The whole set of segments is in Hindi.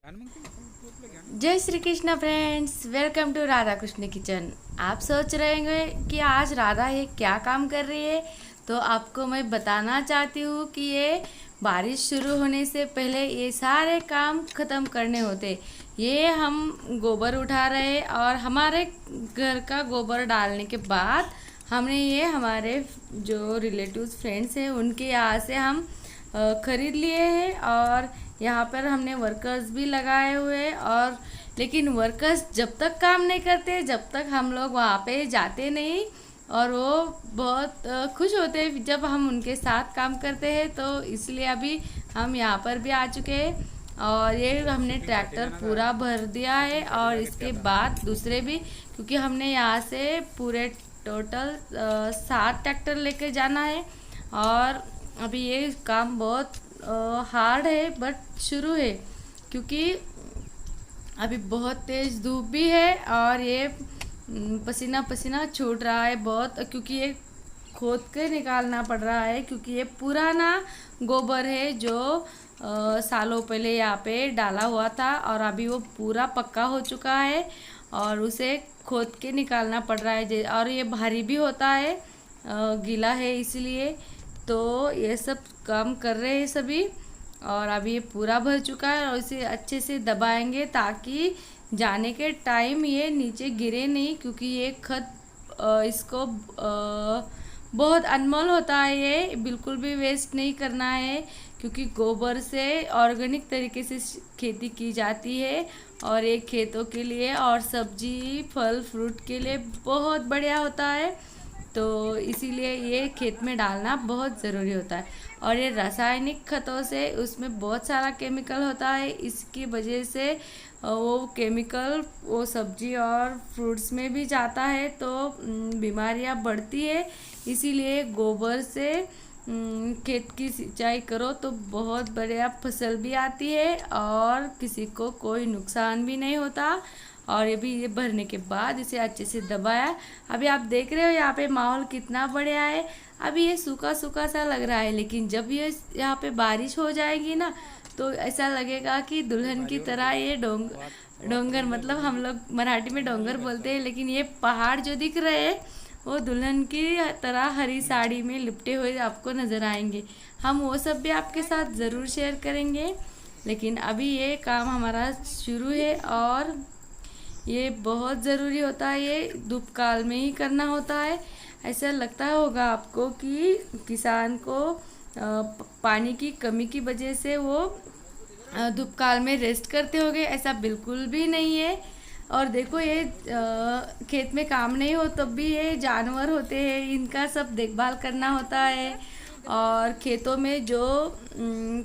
जय Shri Krishna friends, welcome to Radha Krishna kitchen. आप सोच रहे होंगे कि आज राधा ये क्या काम कर रही है, तो आपको मैं बताना चाहती हूँ कि ये बारिश शुरू होने से पहले ये सारे काम ख़त्म करने होते। ये हम गोबर उठा रहे और हमारे घर का गोबर डालने के बाद हमने ये हमारे जो रिलेटिव्स फ्रेंड्स हैं उनके यहाँ से हम ख़रीद लिए हैं। और यहाँ पर हमने वर्कर्स भी लगाए हुए, और लेकिन वर्कर्स जब तक काम नहीं करते जब तक हम लोग वहाँ पे जाते नहीं। और वो बहुत खुश होते हैं जब हम उनके साथ काम करते हैं, तो इसलिए अभी हम यहाँ पर भी आ चुके हैं। और ये हमने ट्रैक्टर पूरा भर दिया है, और इसके बाद दूसरे भी, क्योंकि हमने यहाँ से पूरे टोटल 7 ट्रैक्टर लेके जाना है। और अभी ये काम बहुत हार्ड है बट शुरू है, क्योंकि अभी बहुत तेज़ धूप भी है और ये पसीना पसीना छूट रहा है बहुत, क्योंकि ये खोद के निकालना पड़ रहा है, क्योंकि ये पुराना गोबर है जो सालों पहले यहाँ पे डाला हुआ था, और अभी वो पूरा पक्का हो चुका है और उसे खोद के निकालना पड़ रहा है। और ये भारी भी होता है, गीला है इसलिए। तो ये सब काम कर रहे हैं सभी, और अभी ये पूरा भर चुका है और इसे अच्छे से दबाएंगे ताकि जाने के टाइम ये नीचे गिरे नहीं, क्योंकि ये खत इसको बहुत अनमोल होता है, ये बिल्कुल भी वेस्ट नहीं करना है, क्योंकि गोबर से ऑर्गेनिक तरीके से खेती की जाती है और ये खेतों के लिए और सब्जी फल फ्रूट के लिए बहुत बढ़िया होता है। तो इसीलिए ये खेत में डालना बहुत ज़रूरी होता है। और ये रासायनिक खतों से उसमें बहुत सारा केमिकल होता है, इसकी वजह से वो केमिकल वो सब्जी और फ्रूट्स में भी जाता है, तो बीमारियां बढ़ती है। इसीलिए गोबर से खेत की सिंचाई करो तो बहुत बढ़िया फसल भी आती है और किसी को कोई नुकसान भी नहीं होता। और ये भरने के बाद इसे अच्छे से दबाया। अभी आप देख रहे हो यहाँ पे माहौल कितना बढ़िया है। अभी ये सूखा सूखा सा लग रहा है, लेकिन जब ये यहाँ पे बारिश हो जाएगी ना, तो ऐसा लगेगा कि दुल्हन की तरह ये डोंगर मतलब हम लोग मराठी में डोंगर बोलते हैं, लेकिन ये पहाड़ जो दिख रहे हैं वो दुल्हन की तरह हरी साड़ी में लिपटे हुए आपको नज़र आएंगे। हम वो सब भी आपके साथ ज़रूर शेयर करेंगे, लेकिन अभी ये काम हमारा शुरू है और ये बहुत ज़रूरी होता है, ये धूप काल में ही करना होता है। ऐसा लगता होगा आपको कि किसान को पानी की कमी की वजह से वो धूप काल में रेस्ट करते होंगे, ऐसा बिल्कुल भी नहीं है। और देखो ये खेत में काम नहीं हो तब भी ये जानवर होते हैं, इनका सब देखभाल करना होता है। और खेतों में जो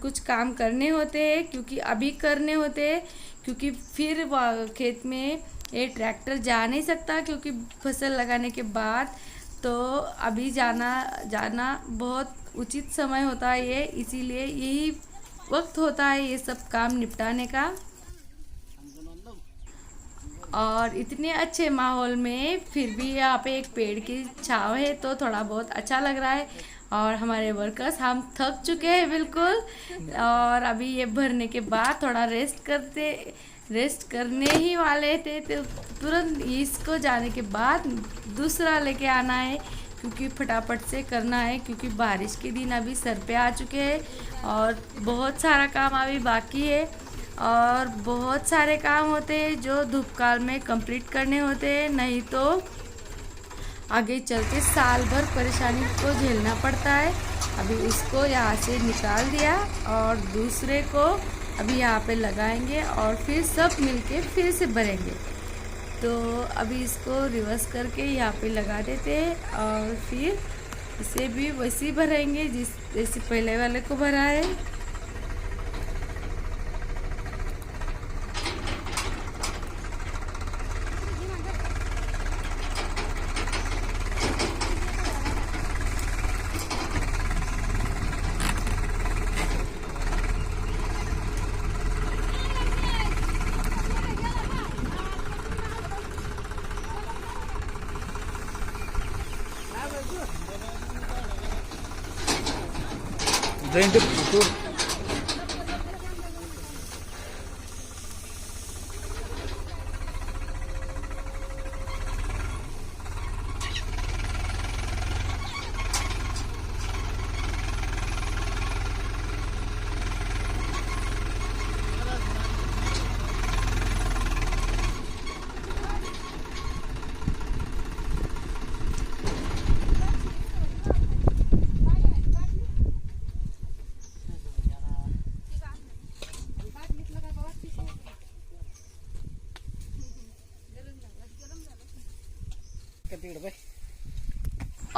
कुछ काम करने होते हैं, क्योंकि अभी करने होते हैं, क्योंकि फिर खेत में ये ट्रैक्टर जा नहीं सकता, क्योंकि फसल लगाने के बाद तो अभी जाना बहुत उचित समय होता है ये, इसीलिए यही वक्त होता है ये सब काम निपटाने का। और इतने अच्छे माहौल में फिर भी यहाँ पे एक पेड़ की छाँव है, तो थोड़ा बहुत अच्छा लग रहा है। और हमारे वर्कर्स हम थक चुके हैं बिल्कुल, और अभी ये भरने के बाद थोड़ा रेस्ट करने ही वाले थे, तो तुरंत इसको जाने के बाद दूसरा लेके आना है, क्योंकि फटाफट से करना है, क्योंकि बारिश के दिन अभी सर पे आ चुके हैं और बहुत सारा काम अभी बाकी है। और बहुत सारे काम होते हैं जो धूपकाल में कंप्लीट करने होते हैं, नहीं तो आगे चल के साल भर परेशानी को झेलना पड़ता है। अभी इसको यहाँ से निकाल दिया और दूसरे को अभी यहाँ पे लगाएंगे और फिर सब मिलके फिर से भरेंगे। तो अभी इसको रिवर्स करके यहाँ पे लगा देते हैं और फिर इसे भी वैसे ही भरेंगे जैसे पहले वाले को भरा है। ड्रेन टू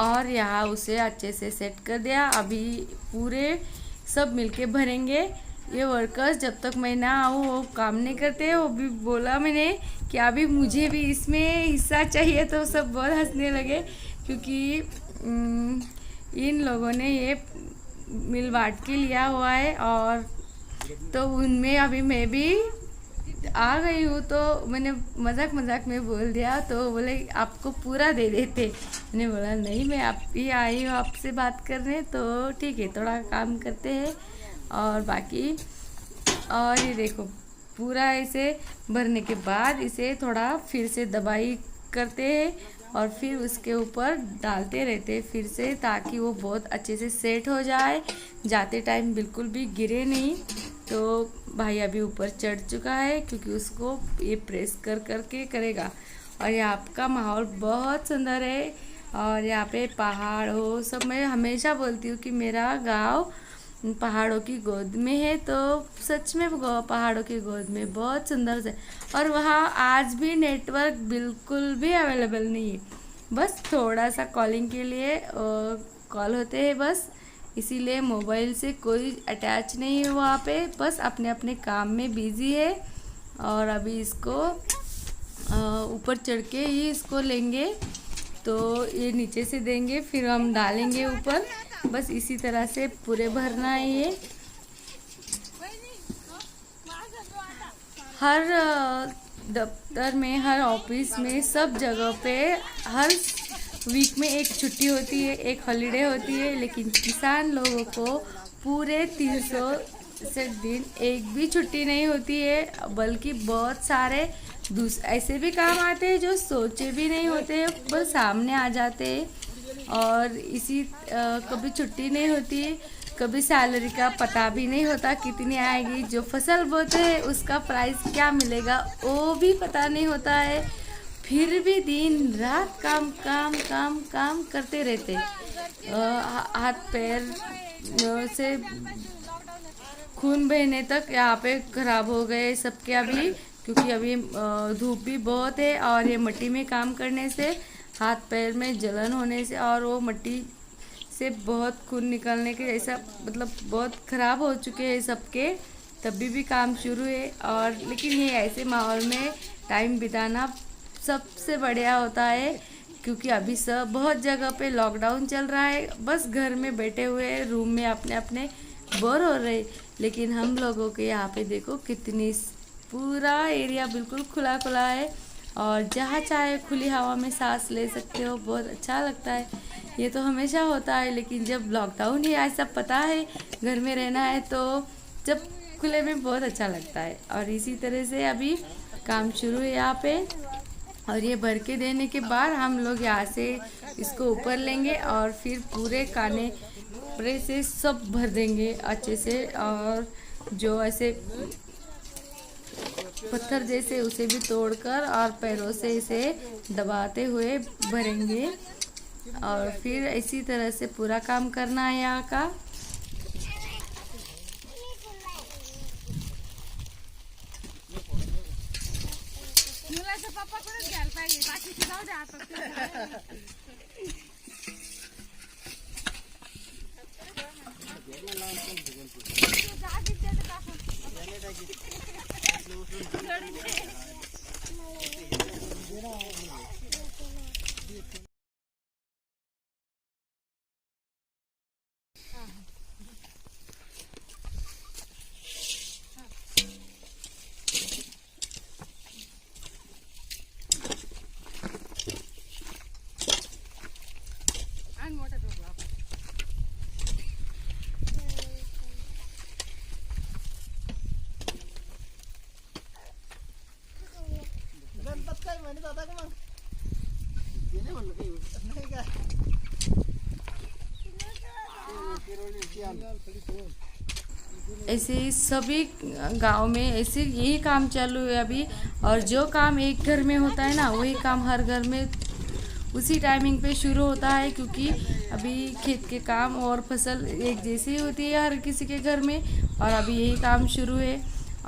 और यहाँ उसे अच्छे से सेट कर दिया। अभी पूरे सब मिलके भरेंगे। ये वर्कर्स जब तक मैं ना आऊँ वो काम नहीं करते। वो भी बोला मैंने कि अभी मुझे भी इसमें हिस्सा चाहिए, तो सब बहुत हंसने लगे क्योंकि इन लोगों ने ये मिल बांट के लिया हुआ है। और तो उनमें अभी मैं भी आ गई हूँ, तो मैंने मजाक मजाक में बोल दिया, तो बोले आपको पूरा दे देते। मैंने बोला नहीं, मैं आप ही आई हूँ आपसे बात करने, तो ठीक है थोड़ा काम करते हैं और बाकी। और ये देखो पूरा ऐसे भरने के बाद इसे थोड़ा फिर से दबाई करते हैं और फिर उसके ऊपर डालते रहते हैं फिर से, ताकि वो बहुत अच्छे से सेट हो जाए, जाते टाइम बिल्कुल भी गिरे नहीं। तो भाई अभी ऊपर चढ़ चुका है क्योंकि उसको ये प्रेस कर करके करेगा। और यहाँ का माहौल बहुत सुंदर है और यहाँ पे पहाड़ हो सब। मैं हमेशा बोलती हूँ कि मेरा गांव पहाड़ों की गोद में है, तो सच में पहाड़ों की गोद में बहुत सुंदर से। और वहाँ आज भी नेटवर्क बिल्कुल भी अवेलेबल नहीं है, बस थोड़ा सा कॉलिंग के लिए कॉल होते हैं बस। इसीलिए मोबाइल से कोई अटैच नहीं है वहाँ पे, बस अपने अपने काम में बिजी है। और अभी इसको ऊपर चढ़ के ही इसको लेंगे, तो ये नीचे से देंगे फिर हम डालेंगे ऊपर। बस इसी तरह से पूरे भरना है ये। हर दफ्तर में, हर ऑफिस में, सब जगह पे हर वीक में एक छुट्टी होती है, एक हॉलीडे होती है, लेकिन किसान लोगों को पूरे 360 दिन एक भी छुट्टी नहीं होती है। बल्कि बहुत सारे ऐसे भी काम आते हैं जो सोचे भी नहीं होते, बस सामने आ जाते हैं। और इसी कभी छुट्टी नहीं होती, कभी सैलरी का पता भी नहीं होता कितनी आएगी। जो फसल बोते हैं उसका प्राइस क्या मिलेगा वो भी पता नहीं होता है। फिर भी दिन रात काम काम काम काम करते रहते। हाथ पैर से खून बहने तक यहाँ पे खराब हो गए सबके अभी, क्योंकि अभी धूप भी बहुत है और ये मिट्टी में काम करने से हाथ पैर में जलन होने से और वो मिट्टी से बहुत खून निकलने के जैसा, मतलब बहुत ख़राब हो चुके हैं सबके। तभी भी काम शुरू है। और लेकिन ये ऐसे माहौल में टाइम बिताना सबसे बढ़िया होता है, क्योंकि अभी सब बहुत जगह पे लॉकडाउन चल रहा है, बस घर में बैठे हुए रूम में अपने अपने बोर हो रहे। लेकिन हम लोगों के यहाँ पे देखो कितनी पूरा एरिया बिल्कुल खुला खुला है और जहाँ चाहे खुली हवा में सांस ले सकते हो, बहुत अच्छा लगता है। ये तो हमेशा होता है, लेकिन जब लॉकडाउन ही ऐसा पता है घर में रहना है, तो जब खुले में बहुत अच्छा लगता है। और इसी तरह से अभी काम शुरू है यहाँ पे। और ये भर के देने के बाद हम लोग यहाँ से इसको ऊपर लेंगे और फिर पूरे काने पूरे से सब भर देंगे अच्छे से। और जो ऐसे पत्थर जैसे उसे भी तोड़कर और पैरों से इसे दबाते हुए भरेंगे। और फिर इसी तरह से पूरा काम करना है यहाँ का। ऐसे ही सभी गांव में ऐसे यही काम चालू है अभी। और जो काम एक घर में होता है ना, वही काम हर घर में उसी टाइमिंग पे शुरू होता है, क्योंकि अभी खेत के काम और फसल एक जैसी होती है हर किसी के घर में। और अभी यही काम शुरू है।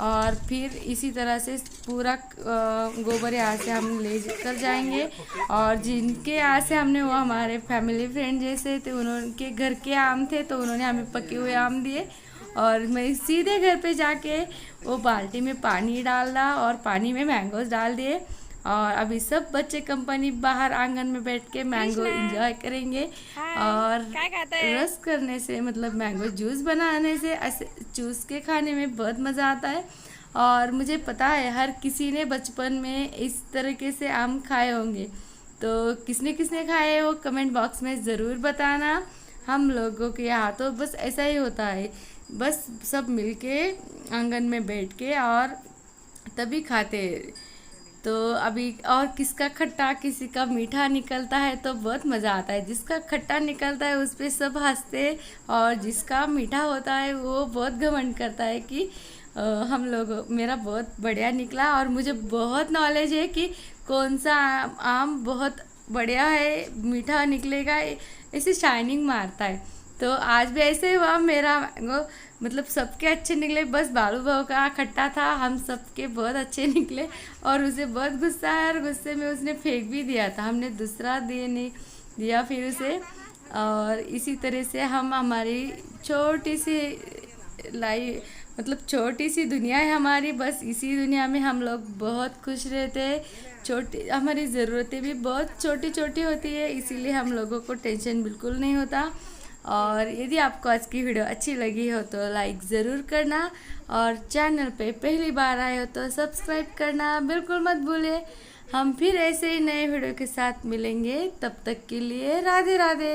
और फिर इसी तरह से पूरा गोबर यहाँ से हम ले कर जाएंगे। और जिनके यहाँ से हमने, वो हमारे फैमिली फ्रेंड जैसे थे, उनके घर के आम थे तो उन्होंने हमें पके हुए आम दिए। और मैं सीधे घर पे जाके वो बाल्टी में पानी डाला और पानी में मैंगोज डाल दिए। और अभी सब बच्चे कंपनी बाहर आंगन में बैठ के मैंगो एंजॉय करेंगे। और रस करने से, मतलब मैंगो जूस बनाने से, ऐसे चूस के खाने में बहुत मज़ा आता है। और मुझे पता है हर किसी ने बचपन में इस तरीके से आम खाए होंगे। तो किसने किसने खाए वो कमेंट बॉक्स में ज़रूर बताना। हम लोगों के यहाँ तो बस ऐसा ही होता है, बस सब मिलके आंगन में बैठ के और तभी खाते हैं। तो अभी और किसका खट्टा किसी का मीठा निकलता है तो बहुत मज़ा आता है। जिसका खट्टा निकलता है उस पर सब हंसते, और जिसका मीठा होता है वो बहुत घमंड करता है कि हम लोग, मेरा बहुत बढ़िया निकला। और मुझे बहुत नॉलेज है कि कौन सा आम बहुत बढ़िया है, मीठा निकलेगा, ऐसे शाइनिंग मारता है। तो आज भी ऐसे हुआ, मेरा मैंगो मतलब सबके अच्छे निकले, बस बालू भाव का खट्टा था, हम सबके बहुत अच्छे निकले। और उसे बहुत गुस्सा है और गुस्से में उसने फेंक भी दिया था, हमने दूसरा नहीं दिया फिर उसे। और इसी तरह से हम, हमारी छोटी सी मतलब छोटी सी दुनिया है हमारी, बस इसी दुनिया में हम लोग बहुत खुश रहते हैं। छोटी हमारी ज़रूरतें भी बहुत छोटी छोटी होती है, इसीलिए हम लोगों को टेंशन बिल्कुल नहीं होता। और यदि आपको आज की वीडियो अच्छी लगी हो तो लाइक ज़रूर करना, और चैनल पे पहली बार आए हो तो सब्सक्राइब करना बिल्कुल मत भूलिए। हम फिर ऐसे ही नए वीडियो के साथ मिलेंगे, तब तक के लिए राधे राधे।